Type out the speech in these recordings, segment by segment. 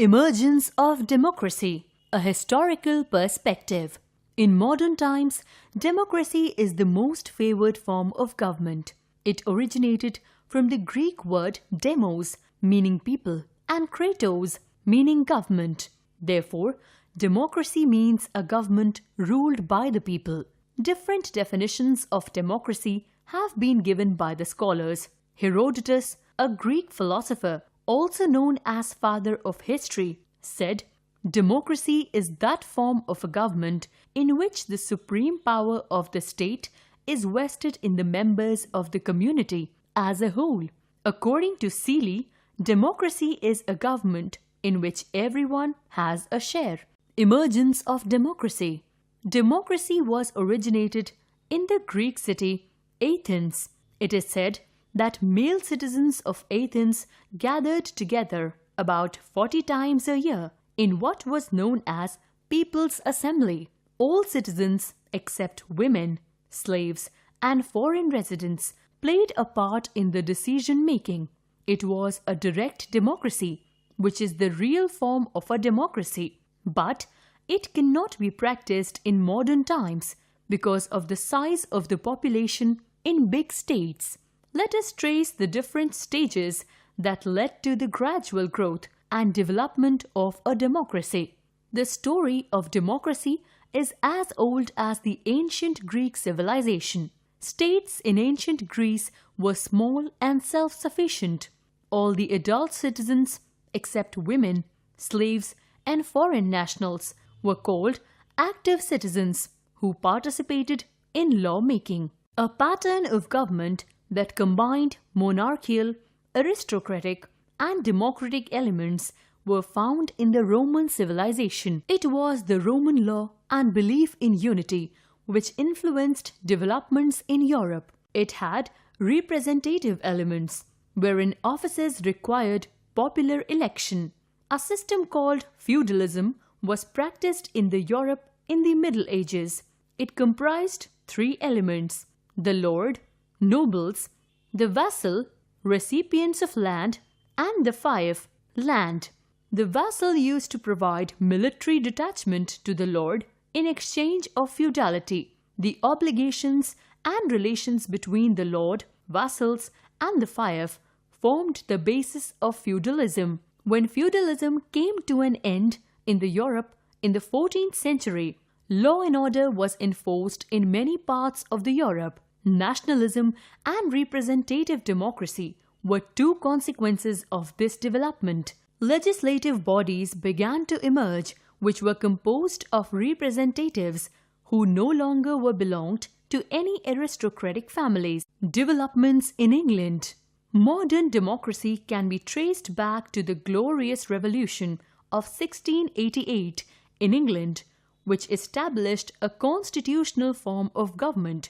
Emergence of democracy, a historical perspective. In modern times, democracy is the most favored form of government. It originated from the Greek word demos, meaning people, and kratos, meaning government. Therefore, democracy means a government ruled by the people. Different definitions of democracy have been given by the scholars. Herodotus, a Greek philosopher, also known as father of history, said, "Democracy is that form of a government in which the supreme power of the state is vested in the members of the community as a whole." According to Seeley, democracy is a government in which everyone has a share. Emergence of democracy. Democracy was originated in the Greek city Athens. It is said that male citizens of Athens gathered together about 40 times a year in what was known as People's Assembly. All citizens except women, slaves, and foreign residents played a part in the decision-making. It was a direct democracy, which is the real form of a democracy. But it cannot be practiced in modern times because of the size of the population in big states. Let us trace the different stages that led to the gradual growth and development of a democracy. The story of democracy is as old as the ancient Greek civilization. States in ancient Greece were small and self-sufficient. All the adult citizens, except women, slaves, and foreign nationals, were called active citizens who participated in lawmaking. A pattern of government that combined monarchical, aristocratic, and democratic elements were found in the Roman civilization. It was the Roman law and belief in unity which influenced developments in Europe. It had representative elements, wherein offices required popular election. A system called feudalism was practiced in the Europe in the Middle Ages. It comprised three elements: the lord, nobles, the vassal, recipients of land, and the fief, land. The vassal used to provide military detachment to the lord in exchange of feudality. The obligations and relations between the lord, vassals, and the fief formed the basis of feudalism. When feudalism came to an end in the Europe in the 14th century, law and order was enforced in many parts of the Europe. Nationalism and representative democracy were two consequences of this development. Legislative bodies began to emerge which were composed of representatives who no longer were belonged to any aristocratic families. Developments in England. Modern democracy can be traced back to the Glorious Revolution of 1688 in England, which established a constitutional form of government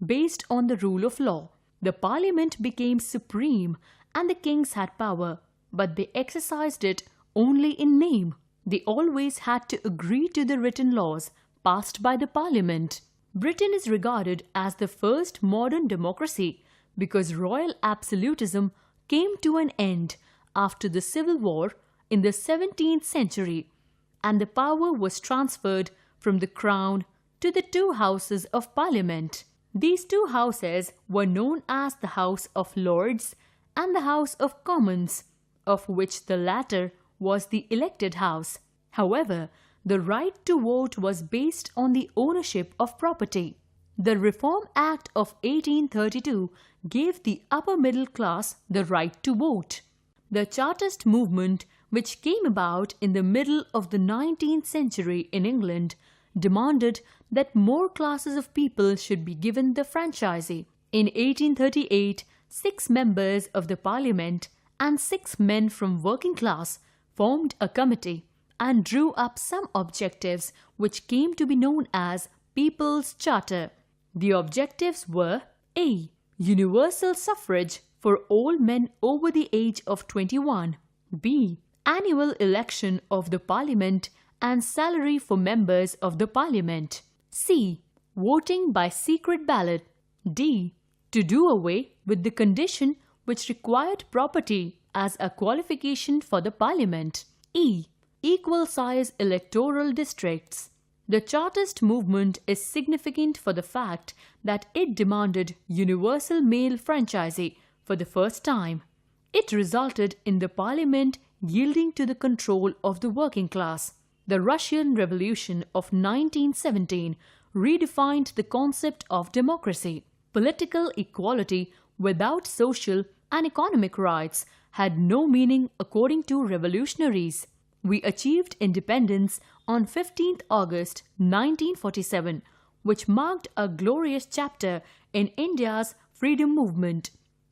based on the rule of law. The Parliament became supreme and the kings had power, but they exercised it only in name. They always had to agree to the written laws passed by the Parliament. Britain is regarded as the first modern democracy because royal absolutism came to an end after the Civil War in the 17th century, and the power was transferred from the Crown to the two houses of Parliament. These two houses were known as the House of Lords and the House of Commons, of which the latter was the elected house. However, the right to vote was based on the ownership of property. The Reform Act of 1832 gave the upper middle class the right to vote. The Chartist movement, which came about in the middle of the 19th century in England, demanded that more classes of people should be given the franchise. In 1838, 6 members of the Parliament and 6 men from working class formed a committee and drew up some objectives which came to be known as People's Charter. The objectives were: A. Universal suffrage for all men over the age of 21. B. Annual election of the Parliament and salary for members of the Parliament. C. Voting by secret ballot. D. To do away with the condition which required property as a qualification for the Parliament. E. equal-size electoral districts. The Chartist movement is significant for the fact that it demanded universal male franchisee for the first time. It resulted in the parliament yielding to the control of the working class. The Russian Revolution of 1917 redefined the concept of democracy. Political equality without social and economic rights had no meaning according to revolutionaries. We achieved independence on 15th August 1947, which marked a glorious chapter in India's freedom movement.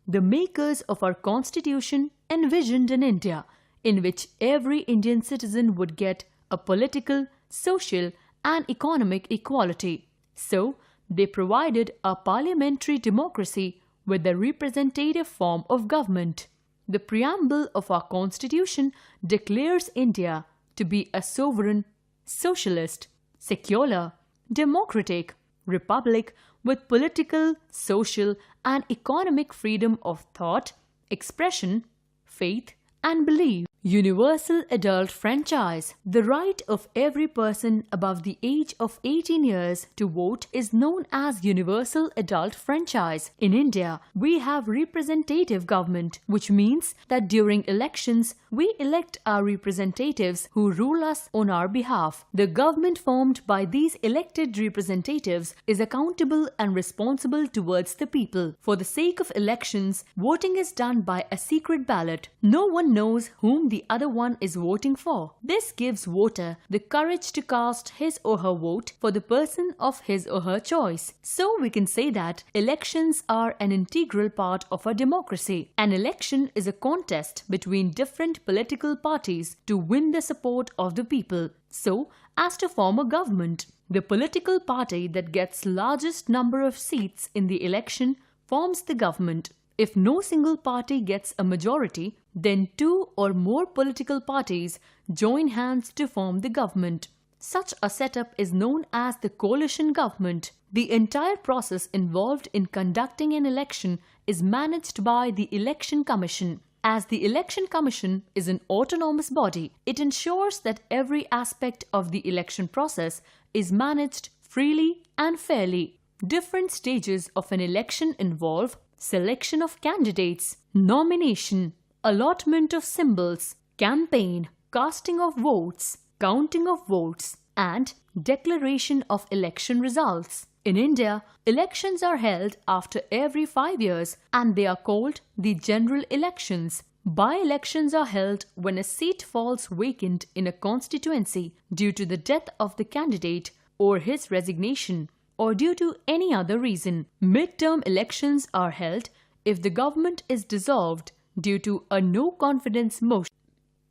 The makers of our constitution envisioned an India in which every Indian citizen would get a political, social, and economic equality. So, they provided a parliamentary democracy with a representative form of government. The preamble of our constitution declares India to be a sovereign, socialist, secular, democratic republic with political, social, and economic freedom of thought, expression, faith, and belief. Universal adult franchise. The right of every person above the age of 18 years to vote is known as universal adult franchise. In India, we have representative government, which means that during elections, we elect our representatives who rule us on our behalf. The government formed by these elected representatives is accountable and responsible towards the people. For the sake of elections, voting is done by a secret ballot. No one knows whom the other one is voting for. This gives voter the courage to cast his or her vote for the person of his or her choice. So we can say that elections are an integral part of a democracy. An election is a contest between different political parties to win the support of the people, so as to form a government. The political party that gets largest number of seats in the election forms the government. If no single party gets a majority, then two or more political parties join hands to form the government. Such a setup is known as the coalition government. The entire process involved in conducting an election is managed by the Election Commission. As the Election Commission is an autonomous body, it ensures that every aspect of the election process is managed freely and fairly. Different stages of an election involve selection of candidates, nomination, allotment of symbols, campaign, casting of votes, counting of votes, and declaration of election results. In India, elections are held after every 5 years and they are called the general elections. By-elections are held when a seat falls vacant in a constituency due to the death of the candidate or his resignation, or due to any other reason. Mid-term elections are held if the government is dissolved due to a no-confidence motion.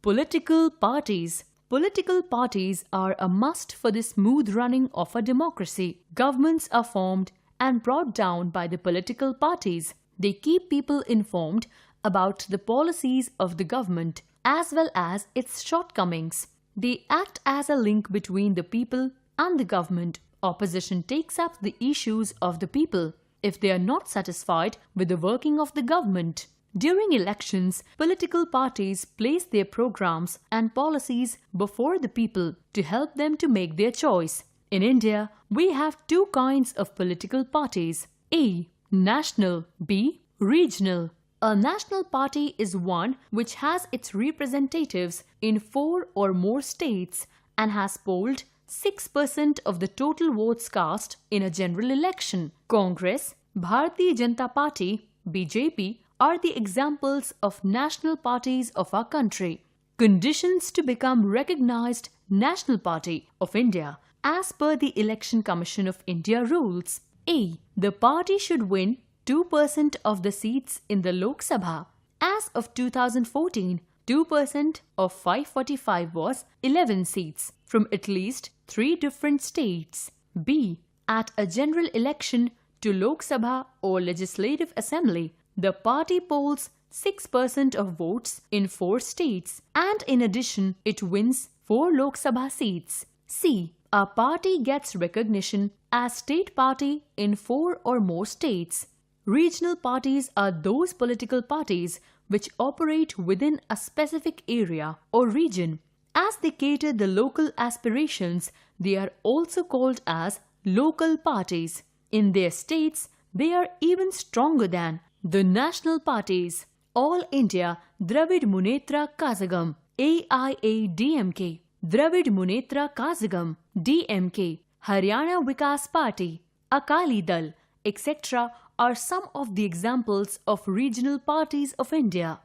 Political parties. Political parties are a must for the smooth running of a democracy. Governments are formed and brought down by the political parties. They keep people informed about the policies of the government as well as its shortcomings. They act as a link between the people and the government. Opposition takes up the issues of the people if they are not satisfied with the working of the government. During elections, political parties place their programs and policies before the people to help them to make their choice. In India, we have two kinds of political parties. A. National. B. Regional. A national party is one which has its representatives in 4 or more states and has polled 6% of the total votes cast in a general election. Congress, Bharatiya Janata Party, BJP, are the examples of national parties of our country. Conditions to become recognized National Party of India as per the Election Commission of India rules. A. The party should win 2% of the seats in the Lok Sabha. As of 2014, 2% of 545 was 11 seats from at least 3 different states. B. At a general election to Lok Sabha or Legislative Assembly, the party polls 6% of votes in 4 states and in addition it wins 4 Lok Sabha seats. C. A party gets recognition as state party in 4 or more states. Regional parties are those political parties which operate within a specific area or region As they cater the local aspirations, they are also called as local parties. In their states, they are even stronger than the national parties. All India Dravid Munetra Kazhagam AIADMK, Dravid Munetra Kazhagam DMK, Haryana Vikas Party, Akali Dal, etc. are some of the examples of regional parties of India.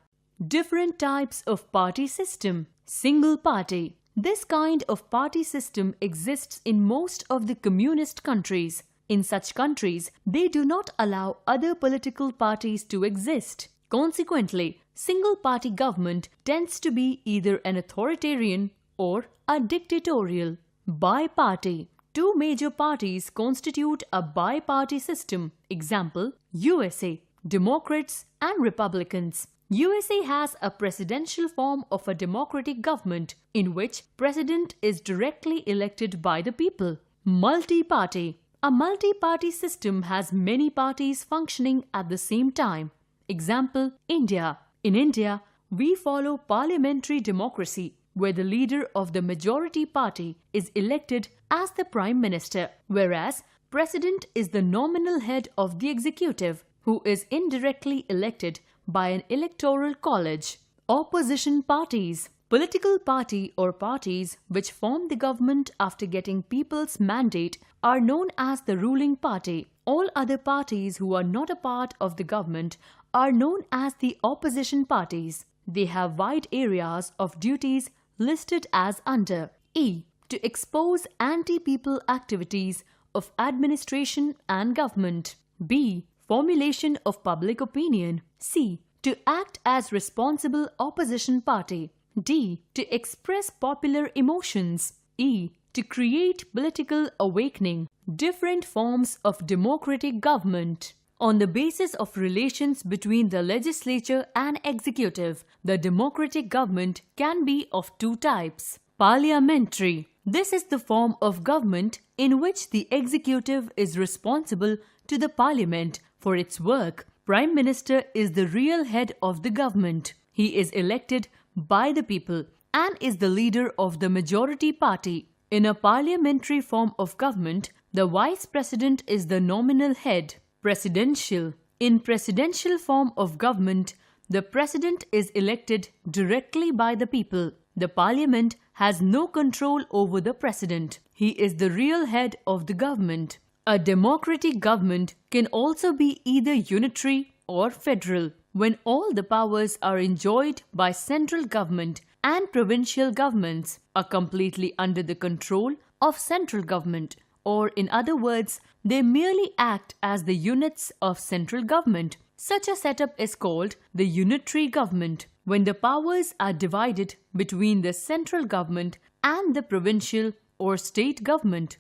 Different types of party system. Single party. This kind of party system exists in most of the communist countries. In such countries, they do not allow other political parties to exist. Consequently, single-party government tends to be either an authoritarian or a dictatorial. Bi-party. Two major parties constitute a bi-party system. Example, USA, Democrats and Republicans. USA has a presidential form of a democratic government in which president is directly elected by the people. Multi-party. A multi-party system has many parties functioning at the same time. Example, India. In India, we follow parliamentary democracy, where the leader of the majority party is elected as the Prime Minister, whereas President is the nominal head of the executive, who is indirectly elected by an electoral college. Opposition parties. Political party or parties which form the government after getting people's mandate are known as the ruling party. All other parties who are not a part of the government are known as the opposition parties. They have wide areas of duties listed as under E. To expose anti-people activities of administration and government. B. Formulation of public opinion. C. To act as responsible opposition party. D. To express popular emotions. E. To create political awakening. Different forms of democratic government. On the basis of relations between the legislature and executive, the democratic government can be of two types. Parliamentary. This is the form of government in which the executive is responsible to the parliament for its work. Prime Minister is the real head of the government. He is elected by the people and is the leader of the majority party. In a parliamentary form of government, the vice president is the nominal head. Presidential. In presidential form of government, the president is elected directly by the people. The parliament has no control over the president. He is the real head of the government. A democratic government can also be either unitary or federal, when all the powers are enjoyed by central government and provincial governments are completely under the control of central government, or in other words, they merely act as the units of central government. Such a setup is called the unitary government, when the powers are divided between the central government and the provincial or state government,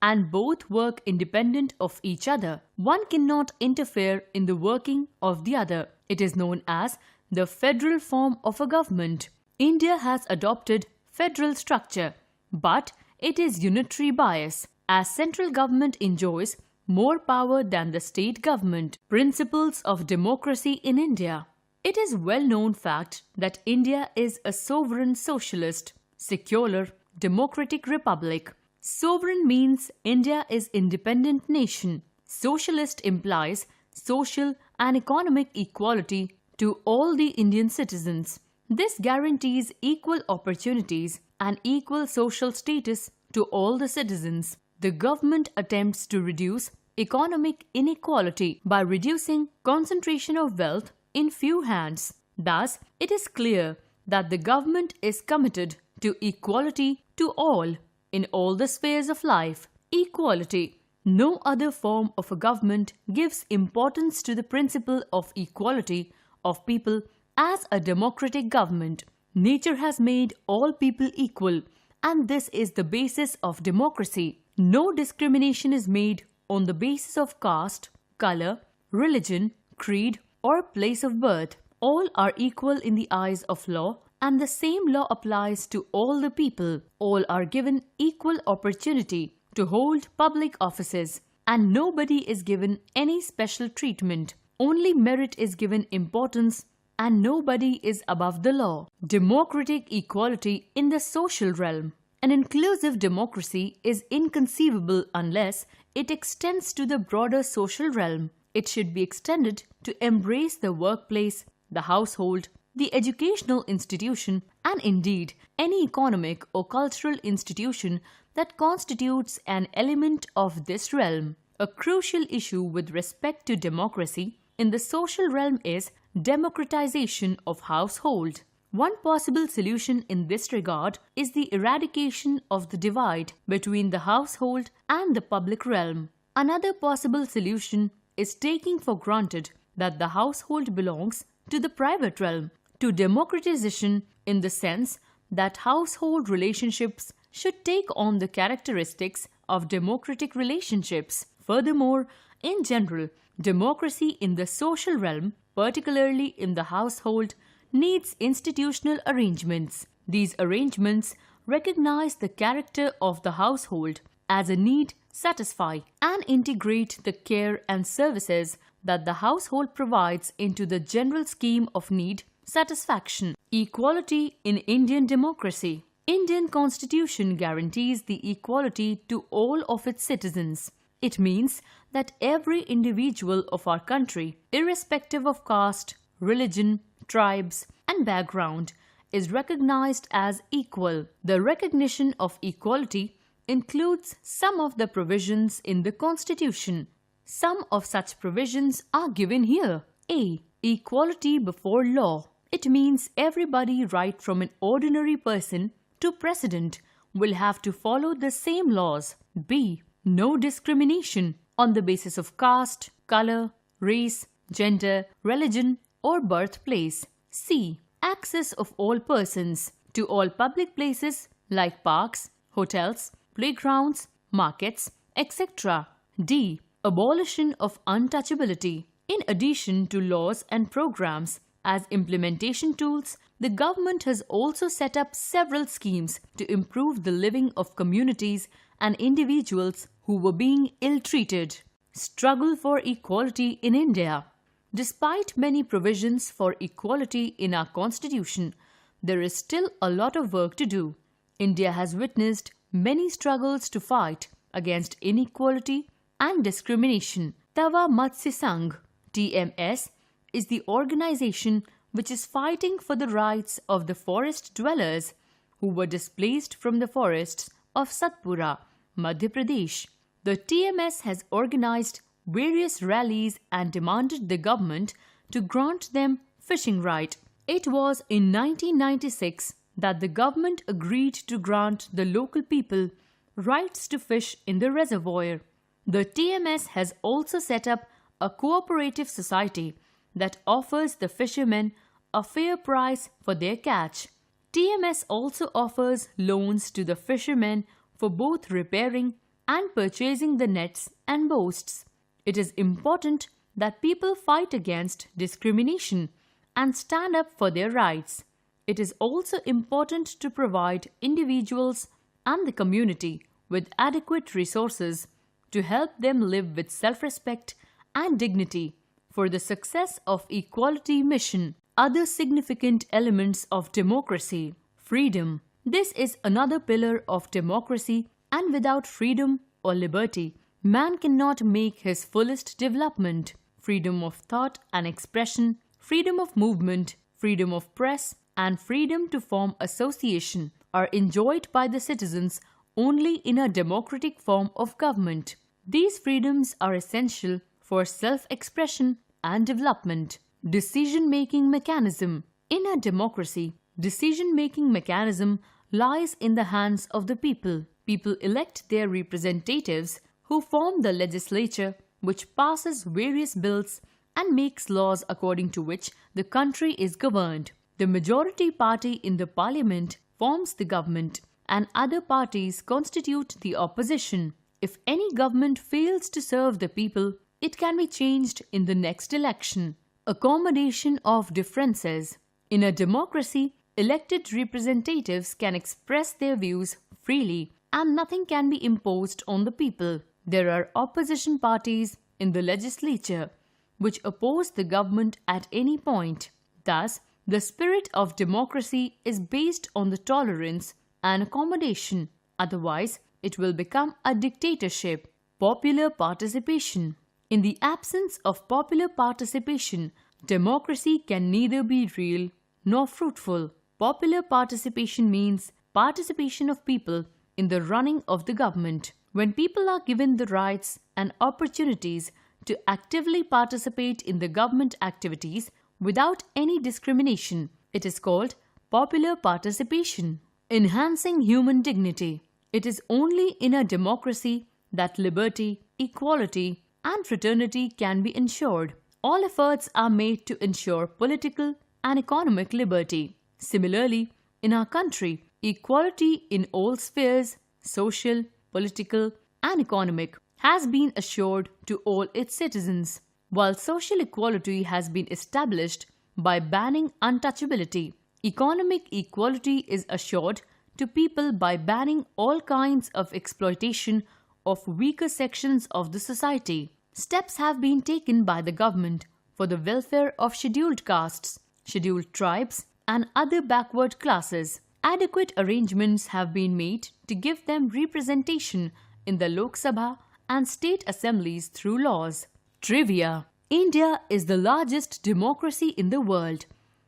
and both work independent of each other. One cannot interfere in the working of the other. It is known as the federal form of a government. India has adopted federal structure, but it is unitary bias, as central government enjoys more power than the state government. Principles of democracy in India. It is well-known fact that India is a sovereign socialist, secular, democratic republic. Sovereign means India is independent nation. Socialist implies social and economic equality to all the Indian citizens. This guarantees equal opportunities and equal social status to all the citizens. The government attempts to reduce economic inequality by reducing concentration of wealth in few hands. Thus, it is clear that the government is committed to equality to all in all the spheres of life. Equality. No other form of a government gives importance to the principle of equality of people as a democratic government. Nature has made all people equal, and this is the basis of democracy. No discrimination is made on the basis of caste, color, religion, creed, or place of birth. All are equal in the eyes of law, and the same law applies to all the people. All are given equal opportunity to hold public offices, and nobody is given any special treatment. Only merit is given importance and nobody is above the law. Democratic equality in the social realm. An inclusive democracy is inconceivable unless it extends to the broader social realm. It should be extended to embrace the workplace, the household, the educational institution, and indeed any economic or cultural institution that constitutes an element of this realm. A crucial issue with respect to democracy in the social realm is democratization of household. One possible solution in this regard is the eradication of the divide between the household and the public realm. Another possible solution is taking for granted that the household belongs to the private realm, to democratization in the sense that household relationships should take on the characteristics of democratic relationships. Furthermore, in general, democracy in the social realm, particularly in the household, needs institutional arrangements. These arrangements recognize the character of the household as a need, satisfy, and integrate the care and services that the household provides into the general scheme of need satisfaction. Equality in Indian democracy. Indian Constitution guarantees the equality to all of its citizens. It means that every individual of our country, irrespective of caste, religion, tribes, and background, is recognized as equal. The recognition of equality includes some of the provisions in the Constitution. Some of such provisions are given here. A. Equality before law. It means everybody right from an ordinary person to president will have to follow the same laws. B. No discrimination on the basis of caste, color, race, gender, religion, or birthplace. C. Access of all persons to all public places like parks, hotels, playgrounds, markets, etc. D. Abolition of untouchability. In addition to laws and programs, as implementation tools, the government has also set up several schemes to improve the living of communities and individuals who were being ill-treated. Struggle for equality in India. Despite many provisions for equality in our constitution, there is still a lot of work to do. India has witnessed many struggles to fight against inequality and discrimination. Tava Matsya Sangh, TMS, is the organization which is fighting for the rights of the forest dwellers who were displaced from the forests of Satpura, Madhya Pradesh. The TMS has organized various rallies and demanded the government to grant them fishing right. It was in 1996 that the government agreed to grant the local people rights to fish in the reservoir. The TMS has also set up a cooperative society that offers the fishermen a fair price for their catch. TMS also offers loans to the fishermen for both repairing and purchasing the nets and boats. It is important that people fight against discrimination and stand up for their rights. It is also important to provide individuals and the community with adequate resources to help them live with self-respect and dignity for the success of equality mission. Other significant elements of democracy. Freedom. This is another pillar of democracy, and without freedom or liberty, man cannot make his fullest development. Freedom of thought and expression, freedom of movement, freedom of press, and freedom to form association are enjoyed by the citizens only in a democratic form of government. These freedoms are essential for self-expression and development. Decision-making mechanism. In a democracy, decision-making mechanism lies in the hands of the people. People elect their representatives who form the legislature, which passes various bills and makes laws according to which the country is governed. The majority party in the parliament forms the government, and other parties constitute the opposition. If any government fails to serve the people, it can be changed in the next election. Accommodation of differences. In a democracy, elected representatives can express their views freely and nothing can be imposed on the people. There are opposition parties in the legislature which oppose the government at any point. Thus, the spirit of democracy is based on the tolerance and accommodation. Otherwise, it will become a dictatorship. Popular participation. In the absence of popular participation, democracy can neither be real nor fruitful. Popular participation means participation of people in the running of the government. When people are given the rights and opportunities to actively participate in the government activities without any discrimination, it is called popular participation. Enhancing human dignity. It is only in a democracy that liberty, equality, and fraternity can be ensured. All efforts are made to ensure political and economic liberty. Similarly, in our country, equality in all spheres, social, political, and economic, has been assured to all its citizens, while social equality has been established by banning untouchability. Economic equality is assured to people by banning all kinds of exploitation of weaker sections of the society. Steps have been taken by the government for the welfare of scheduled castes, scheduled tribes, and other backward classes. Adequate arrangements have been made to give them representation in the Lok Sabha and state assemblies through laws. Trivia. India is the largest democracy in the world,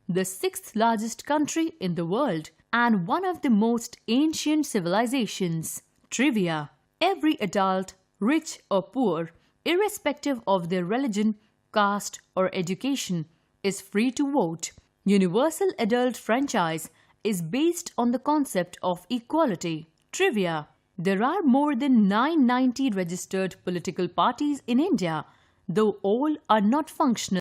the 6th largest country in the world, and one of the most ancient civilizations. Trivia. Every adult, rich or poor, irrespective of their religion, caste, or education, is free to vote. Universal adult franchise is based on the concept of equality. Trivia. There are more than 990 registered political parties in India, though all are not functional.